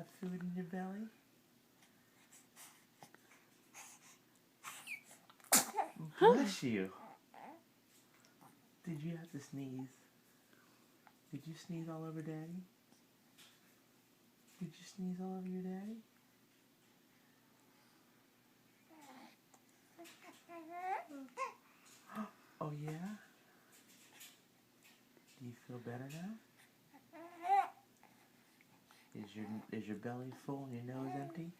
got food in your belly? Bless you. Did you have to sneeze? Did you sneeze all over Daddy? Did you sneeze all over your daddy? Oh yeah? Do you feel better now? Is your belly full and your nose empty?